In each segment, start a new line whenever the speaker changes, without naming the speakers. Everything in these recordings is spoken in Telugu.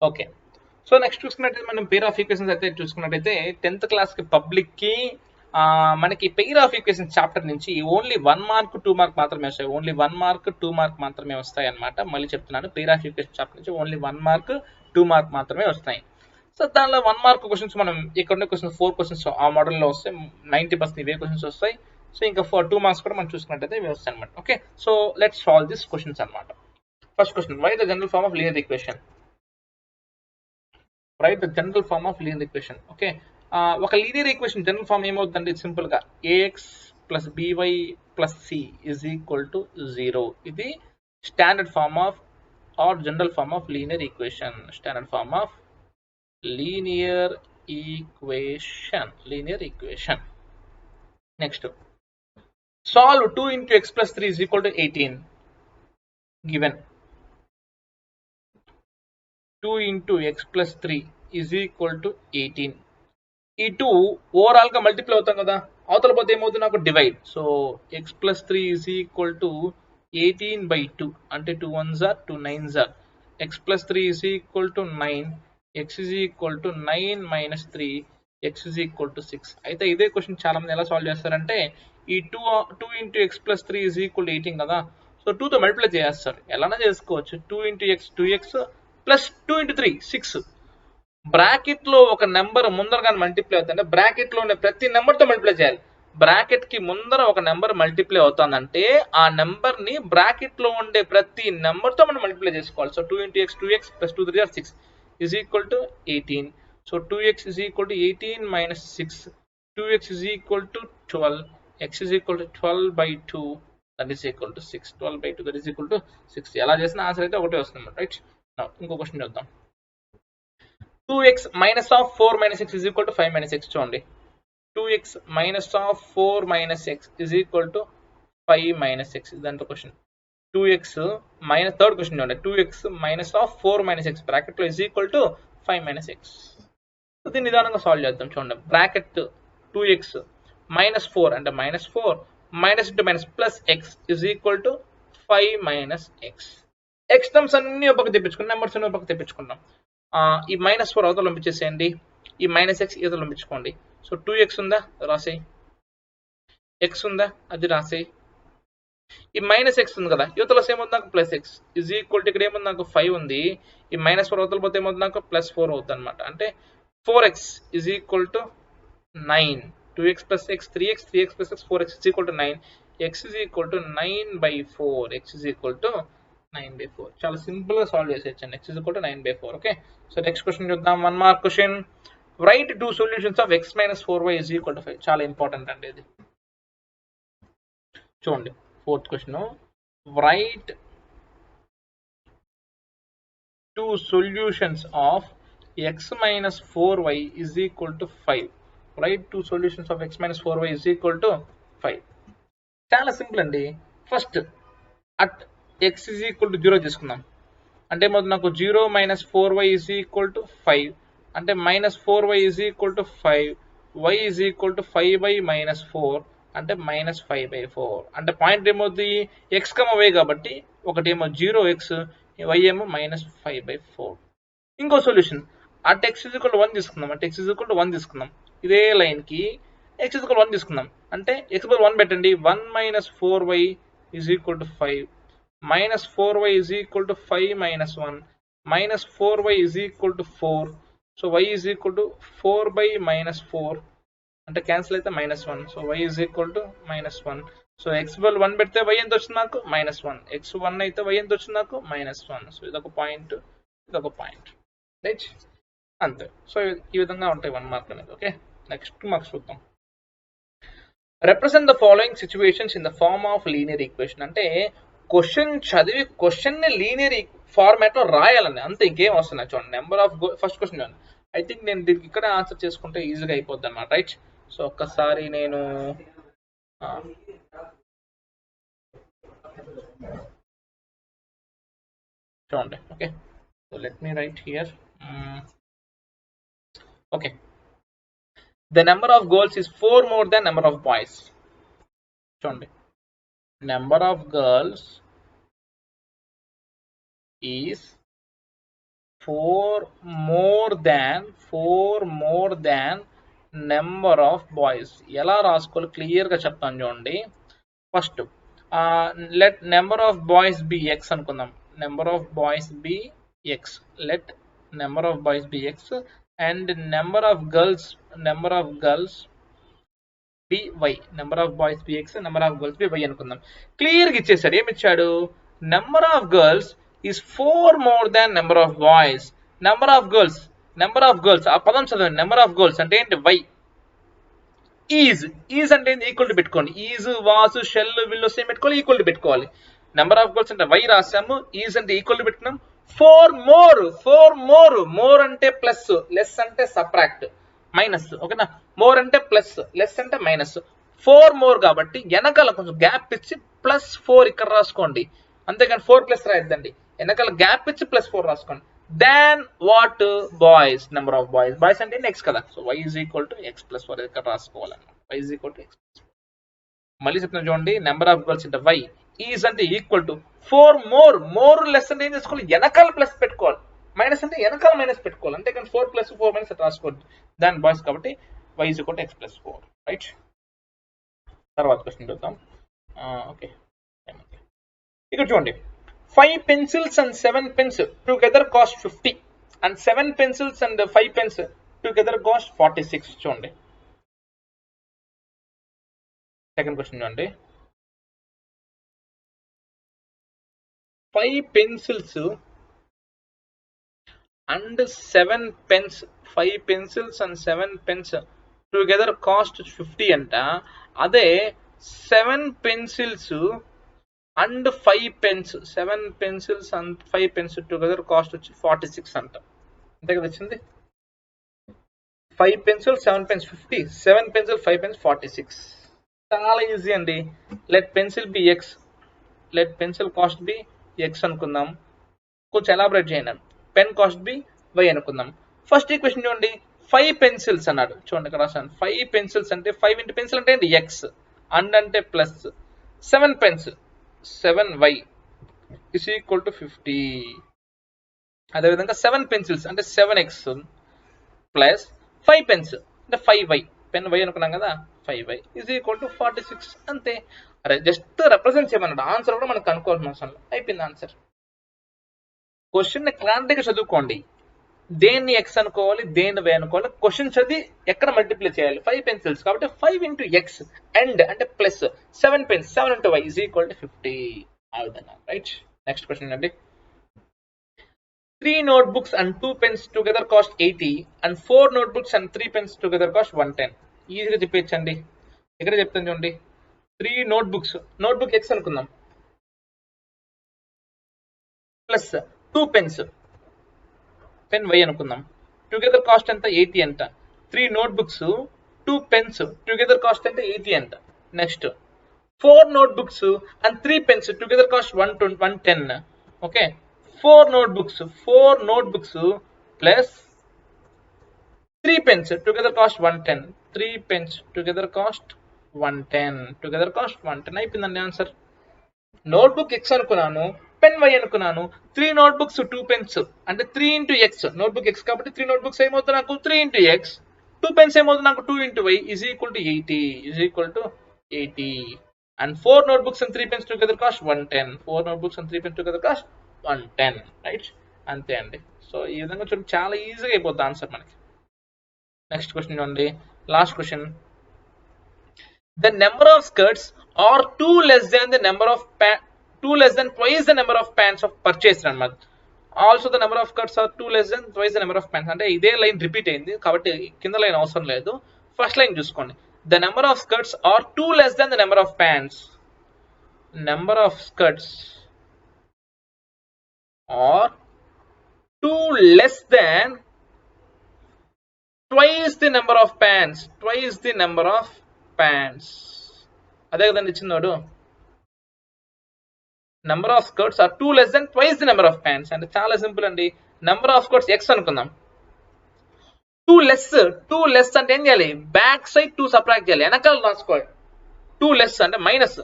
ఓకే. సో నెక్స్ట్ చూసుకున్నట్టయితే మనం పెయిర్ ఆఫ్ ఈక్వేషన్స్ అయితే చూసుకున్నట్టయితే 10th క్లాస్కి పబ్లిక్కి మనకి పెయిర్ ఆఫ్ ఈక్వేషన్స్ చాప్టర్ నుంచి ఓన్లీ 1 మార్క్ 2 మార్క్ మాత్రమే వస్తాయి. ఓన్లీ 1 మార్క్ 2 మార్క్ మాత్రమే వస్తాయి అనమాట. మళ్ళీ చెప్తున్నాను, పెయిర్ ఆఫ్ ఈక్వేషన్ చాప్టర్ నుంచి ఓన్లీ 1 మార్క్ 2 మార్క్ మాత్రమే వస్తాయి. సో దానిలో 1 మార్క్ క్వశ్చన్స్ మనం ఇక్కడ క్వశ్చన్స్ 4 క్వశ్చన్స్ ఆ మోడల్లో వస్తాయి. 90% ఇవే క్వశ్చన్స్ వస్తాయి. సో ఇంకా 2 మార్క్స్ కూడా మనం చూసుకున్నట్టయితే ఇవి వస్తాయి అనమాట. Okay, so let's solve this questions అనమాట. First question, why the general form of linear equation. Write the general form of linear equation. Okay, ఒక లీనియర్ ఈక్వేషన్ జనరల్ ఫామ్ ఏమవుతుందంటే సింపుల్ గా ax ప్లస్ by ప్లస్ c is equal to 0. ఇది standard form of or general form of linear equation. Standard form of linear equation. Next, solve 2 into x plus 3 is equal to 18. given 2 into x plus 3 is equal to 18. ఈ 2 ఓవరాల్ గా మల్టిప్లై అవుతాం కదా, అవతల పోతే ఏమవుతుంది నాకు divide. So x plus 3 is equal to 18/2 అంటే 2 1s are 2 9s are. x plus 3 is equal to 9, x is equal to 9 minus 3, x is equal to 6. అయితే ఇదే క్వశ్చన్ చాలా మంది ఎలా సాల్వ్ చేస్తారంటే ఈ 2 into x plus 3 is equal to 18 కదా, సో 2తో మల్టిప్లై చేస్తారు. ఎలానే చేసుకోవచ్చు. 2 into x 2x plus 2 into 3 6. Bracket లో ఒక నెంబర్ ముందర కానీ మల్టిప్లై అవుతుందంటే బ్రాకెట్ లో ఉండే ప్రతి నెంబర్ తో మల్టిప్లై చేయాలి. బ్రాకెట్ కి ముందర ఒక నెంబర్ మల్టిప్లై అవుతుందంటే ఆ నెంబర్ ని బ్రాకెట్ లో ఉండే ప్రతి నెంబర్ తో మనం మల్టిప్లై చేసుకోవాలి. So 2 into x 2x plus 2 3 6 is equal to 18. So 2x is equal to 18 minus 6, 2x is equal to 12, x is equal to 12/2 that is equal to 6. 12/2 that is equal to 6. ఎలా చేసిన ఆన్సర్ అయితే ఒకటే వస్తుంది, రైట్. ఇంకో క్వశ్చన్ చూద్దాం. 2x minus of 4 minus x is equal to 5 minus x చూడండి. 2x minus of 4 minus x is equal to 5 minus x. ఇదంతా question. 2x minus third question చూడండి. 2x minus of 4 minus x bracket లో is equal to 5 minus x. దీన్ని నిదానంగా సాల్వ్ చేద్దాం. చూడండి, బ్రాకెట్ 2x minus 4 అంటే minus 4 minus into minus plus x is equal to 5 minus x. x terms అన్ని ఒక పక్క తెప్పించుకున్నాం, నెంబర్స్ అన్ని ఒక పక్క తెప్పించుకున్నాం. ఈ -4 అవతల పంపించేసేయండి, ఈ -x ఇవతల పంపించుకోండి. సో 2x ఉందా, రాసేయి. x ఉందా, అది రాసేయి. ఈ -x ఉంది కదా, యువతల ఏమవుతుంది నాకు +x ఈజ్ ఈక్వల్ టు ఇక్కడ ఏముంది నాకు 5 ఉంది. ఈ -4 అవతల పోతే ఏమవుతుంది నాకు +4 అవుతుంది అనమాట. అంటే 4x is equal to 9. 2x plus x 3x, 3x plus x 4x is equal to 9. x is equal to 9/4. x is equal to 9/4. చాలా సింపుల్ గా సాల్వ్ చేసేయచ్చు. x is equal to 9/4. Okay, so next question చూద్దాం. 1 mark question. Right 2 solutions of x minus 4y is equal to 5. చాలా ఇంపార్టెంట్ అండి ఇది. చూడండి, fourth question. Right 2 solutions of x minus 4y is equal to 5. Write 2 solutions of x minus 4y is equal to 5. చాలా సింపుల్ అండి. First at x is equal to 0 తీసుకుందాం. అంటే మొదలు నాకు 0 minus 4y is equal to 5 అంటే minus 4y is equal to 5, y is equal to 5y minus 4 అంటే minus 5/4. అంటే పాయింట్ ఏమవుతుంది, x, y కాబట్టి ఒకటేమో 0x, y ఏమో -5/4. ఇంకో solution at x is equal to 1 తీసుకుందాం. అంటే x is equal to 1 తీసుకుందాం. ఇదే లైన్ కి x is equal to 1 తీసుకుందాం. అంటే x బదులు 1 పెట్టండి. 1 minus 4y is equal to 5 minus 4y is equal to 5 minus 1 minus 4y is equal to 4. So y is equal to 4/-4 అంటే క్యాన్సిల్ అయితే -1. So y is equal to -1. So x బదులు 1 పెడితే y ఎంత వచ్చింది నాకు -1. x 1 అయితే y ఎంత వచ్చింది నాకు -1. సో ఇదొక పాయింట్, ఇదొక పాయింట్, రైట్. అంతే. సో ఈ విధంగా ఉంటాయి 1 మార్క్ అనేది. ఓకే, నెక్స్ట్ మార్క్స్ చూద్దాం. Represent the following situations in the form of linear equation. అంటే క్వశ్చన్ చదివి క్వశ్చన్ ని లీనియర్ ఫార్మాట్ లో రాయాలని, అంతే, ఇంకేం వస్తున్నాయి. చూడండి, నెంబర్ ఆఫ్ ఫస్ట్ క్వశ్చన్ చూడండి. ఐ థింక్ నేను దీనికి ఇక్కడ ఆన్సర్ చేసుకుంటే ఈజీగా అయిపోద్ది అనమాట, రైట్. సో ఒక్కసారి నేను చూడండి. Okay, so let me right here. Okay, the number of girls is 4 more than number of boys. చూడండి, number of girls is 4 more than number of boys. ఎలా రాసుకోవాలి క్లియర్గా చెప్తాను చూడండి. First let number of boys be x అనుకుందాం. Number of boys be x. Let number of boys be x and number of girls be y. Number of boys be x, number of girls be y అనుకుందాం. క్లియర్గా ఇచ్చేసాడు. ఏమి ఇచ్చాడు? Number of girls is 4 more than number of boys. Number of girls ఆ పదం చదవండి. నెంబర్ ఆఫ్ గర్ల్స్ అంటే ఏంటి? వై. ఈజ్ అంటే ఈక్వల్ టు పెట్టుకోండి. Is, was, shall, will same పెట్టుకోవాలి, ఈక్వల్ టు పెట్టుకోవాలి. నెంబర్ ఆఫ్ గర్ల్స్ అంటే వై రాసాము, ఈజ్ అంటే ఈక్వల్ టు పెట్టుకున్నాం. 4 more అంటే ప్లస్, లెస్ అంటే సబ్ట్రాక్ట్, మైనస్. ఓకేనా? మోర్ అంటే ప్లస్, లెస్ అంటే మైనస్. 4 more కాబట్టి వెనకాల కొంచెం గ్యాప్ ఇచ్చి +4 ఇక్కడ రాసుకోండి. అంతేకాని 4+ రాయద్దండి. వెనకాల గ్యాప్ ఇచ్చి +4 రాసుకోండి. Than what? Boys. Number of boys అంటే ఎక్స్ కదా. So y is equal to x + 4 ఇక్కడ రాసుకోవాలన్నమాట. y is equal to x. మళ్ళీ చెప్తాను చూడండి. నెంబర్ ఆఫ్ గర్ల్స్ అంటే y, ఈజ్ అంటే ఈక్వల్ టు 4 more లెస్ అంటే ఏం చేసుకోవాలి? వెనకాల ప్లస్ పెట్టుకోవాలి, మైనస్ అంటే వెనకాల మైనస్ పెట్టుకోవాలి. అంతేకాని 4 + 4 - అట్లా రాసుకోవద్దు. దాని బాయ్స్ కాబట్టి y is equal to x + 4. Right. తర్వాత క్వశ్చన్ చూద్దాం. ఓకే, ఇక్కడ చూడండి. 5 pencils and 7 pens together cost 50 and 7 pencils and 5 pens together cost 46. చూడండి. సెకండ్ క్వశ్చన్ చూడండి. 5 pencils and 7 pens, 5 pencils and 7 pens together cost 50 అంట. అదే 7 pencils and 5 pens, 7 pencils and 5 pens together cost వచ్చి 46 అంట. అంతే కదా వచ్చింది. 5 pencils 7 pens 50, 7 pencils 5 pens 46. చాలా ఈజీ అండి. Let pencil be x, let pencil cost be x అనుకుందాం. కొంచెం ఎలాబరేట్ చేయండి. పెన్ కాస్ట్ బి వై అనుకుందాం. ఫస్ట్ ఈక్వేషన్ చూడండి. 5 pencils అన్నాడు. చూడండి ఇక్కడ రాశాను. 5 pencils అంటే 5 into పెన్సిల్ అంటే ఏంటి? ఎక్స్. అండ్ అంటే plus. 7 pens 7y is equal to 50. అదేవిధంగా 7 pencils అంటే 7x ప్లస్ 5 pens అంటే 5y, పెన్ y అనుకున్నాం కదా, 5y is equal to 46. అంతే. అరే జస్ట్ రిప్రజెంట్ చేయమన్నాడు. ఆన్సర్ కూడా మనకు కనుక్కోవాల్సిన అవసరం లేదు. అయిపోయింది ఆన్సర్. క్వశ్చన్ క్లారిటీగా చదువుకోండి. దేన్ని ఎక్స్ అనుకోవాలి, దేన్ని వై అనుకోవాలి. క్వశ్చన్ చదివి ఎక్కడ మల్టిప్లై చేయాలి. 5 pencils కాబట్టి 5 into x అండ్ అంటే plus 7 pens 7 into y is equal to 50. ఆ విధంగా. రైట్. నెక్స్ట్ క్వశ్చన్ అండి. 3 notebooks and 2 pens together cost 80 and 4 notebooks and 3 pens together cost 110. ఈజీగా చెప్పేయచ్చండి. ఇక్కడ చెప్తాను చూడండి. 3 notebooks, నోట్బుక్ ఎక్స్ అనుకుందాం, ప్లస్ 2 pens పెన్ వై అనుకుందాం. టుగెదర్ కాస్ట్ ఎంత? 80 అంట. 3 notebooks 2 pens టుగెదర్ కాస్ట్ ఎంత? 80 అంట. Next 4 notebooks and 3 pens together cost 110. Okay. 4 notebooks plus 3 pens together cost 110. 3 pens together cost 110. అయిపోయిందండి ఆన్సర్. నోట్బుక్ ఎక్స్ అనుకున్నాను, పెన్ వై అనుకున్నాను. 3 notebooks 2 pens అంటే 3 into x. నోట్బుక్ ఎక్స్ కాబట్టి 3 notebooks ఏమవుతుంది నాకు? 3 into x. 2 pens ఏమవుతుంది నాకు? 2 into y is equal to 80. And 4 notebooks and 3 pens together cost 110. 4 notebooks and 3 pens together cost 110. Right. అంతే అండి. సో ఈ విధంగా చూడండి, చాలా ఈజీగా అయిపోతుంది ఆన్సర్ మనకి. నెక్స్ట్ క్వశ్చన్ చూడండి. Last question. The number of skirts are 2 less than twice the number of pants of purchased అన్నమాట. Also the number of skirts are 2 less than twice the number of pants. అంటే ఇదే లైన్ రిపీట్ అయింది కాబట్టి కింద లైన్ అవసరం లేదు. ఫస్ట్ లైన్ చూసుకోండి. The number of skirts are 2 less than the number of pants. Number of skirts are 2 less than twice the number of pants. అదే కదండి ఇచ్చినాడు. Number of skirts are 2 less than twice the number of pants. అంటే చాలా సింపుల్ అండి. నెంబర్ ఆఫ్ స్కర్ట్స్ x అనుకుందాం. 2 less అంటే ఏం చేయాలి? బ్యాక్ సైడ్ 2 సబ్ట్రాక్ట్ చేయాలి, వెనకాల రాసుకోవాలి. 2 less అంటే minus.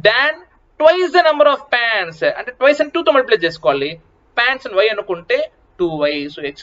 Than twice the number of pants అంటే ట్వైస్ అండ్ 2తో మల్టిప్లై చేసుకోవాలి. ప్యాంట్స్ అండ్ y అనుకుంటే 2y. So x